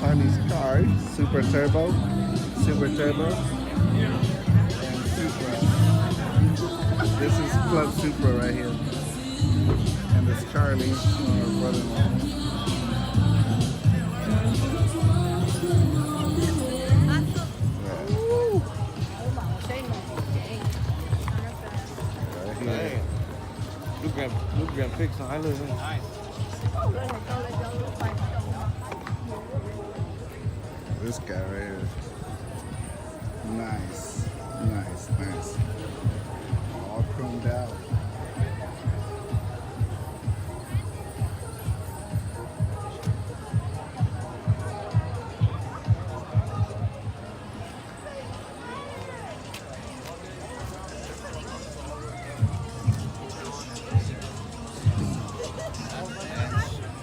Chinese car, Super Turbo, and Supra. This is Club Supra right here. And this Charlie, our brother-in-law. Right here. รูปแบบพลิกซ้ายเลย This guy right here. Nice. All chromed out.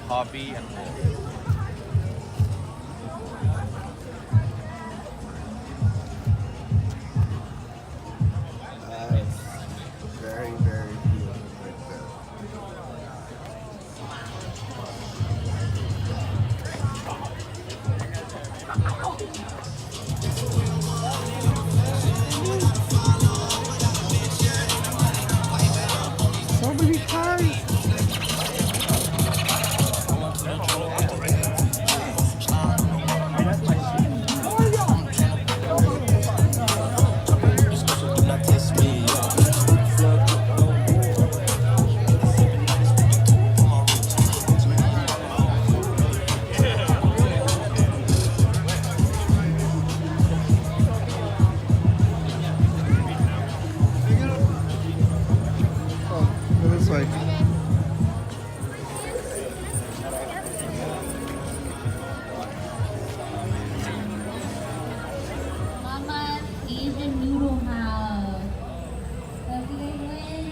Hobby and more. Nice. Very beautiful right there. So many cars. Oh, it looks like Mama's Asian Noodle House. Have you guys win?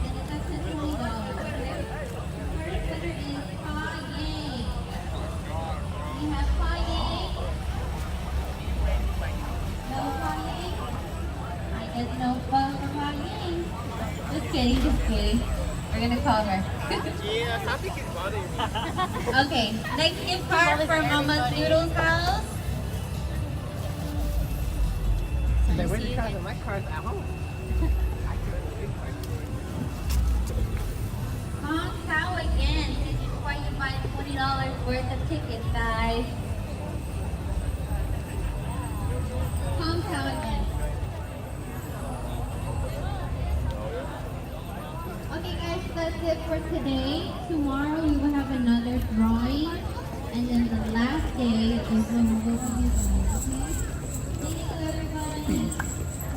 And it's actually $20. First winner is Pa Yang. We have Pa Yang. No Pa Yang? I guess no fun for Pa Yang. Just kidding. We're gonna call her. Okay, next gift card for Mama's Noodles House. Where's the cards? My cards at home. Hong Kong again. This is why you buy $20 worth of tickets, guys. Hong Kong again. Okay, guys, that's it for today. Tomorrow we will have another drawing, and then the last day is when we'll go to the drawing. Okay? Thank you, everybody,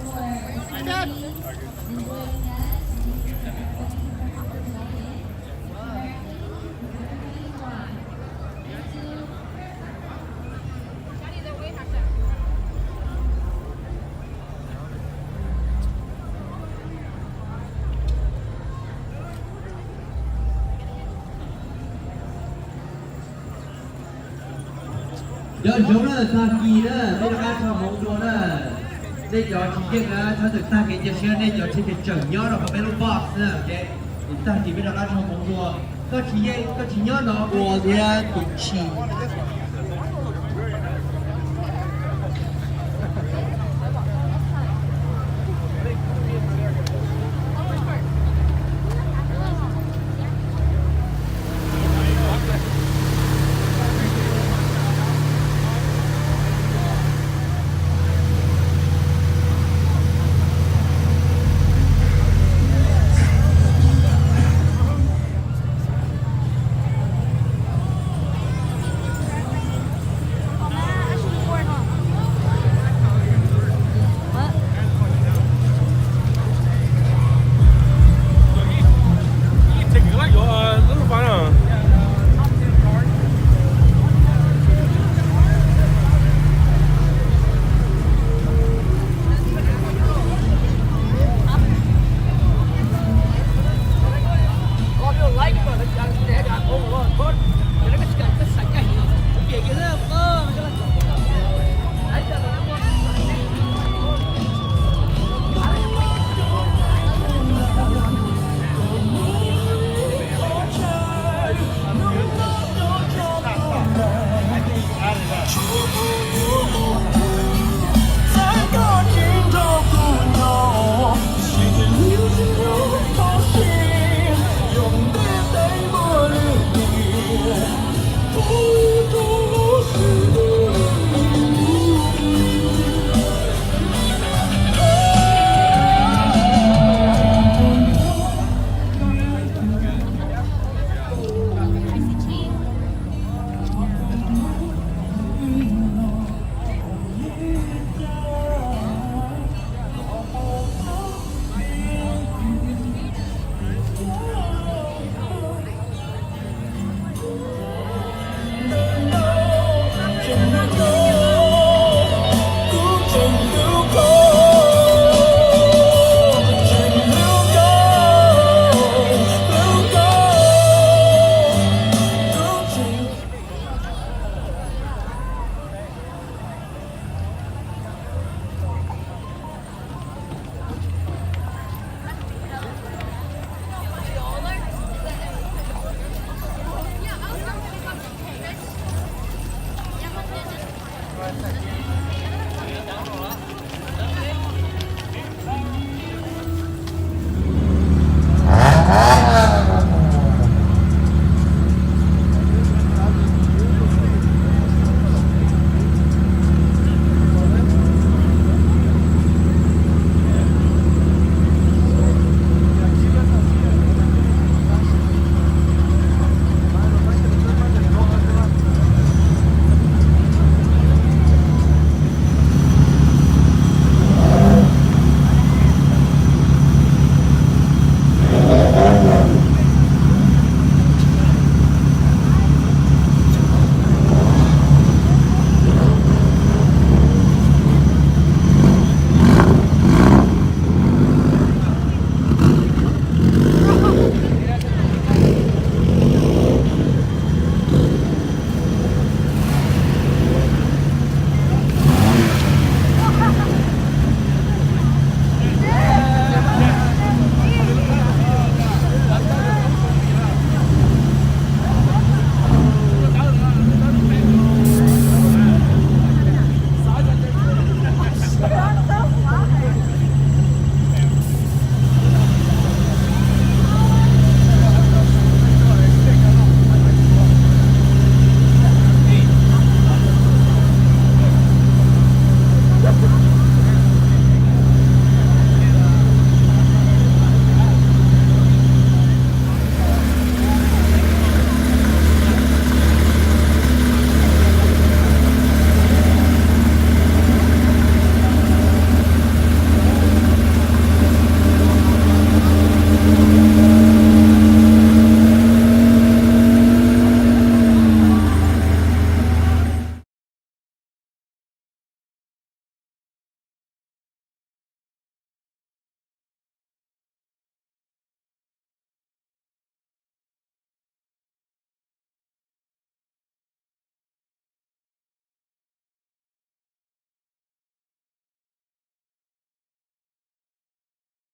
for attending, enjoying that. Dân chúng đó ta kỳ đó, đây là cho mong đồ đó. Đây cho chỉ biết là cho thực ta cái giờ xưa đây cho chỉ cái chuẩn nhớ rồi cái bên box nữa, ok. Thì ta chỉ biết là cho mong đồ. Có chỉ nhớ nó. 我的赌气。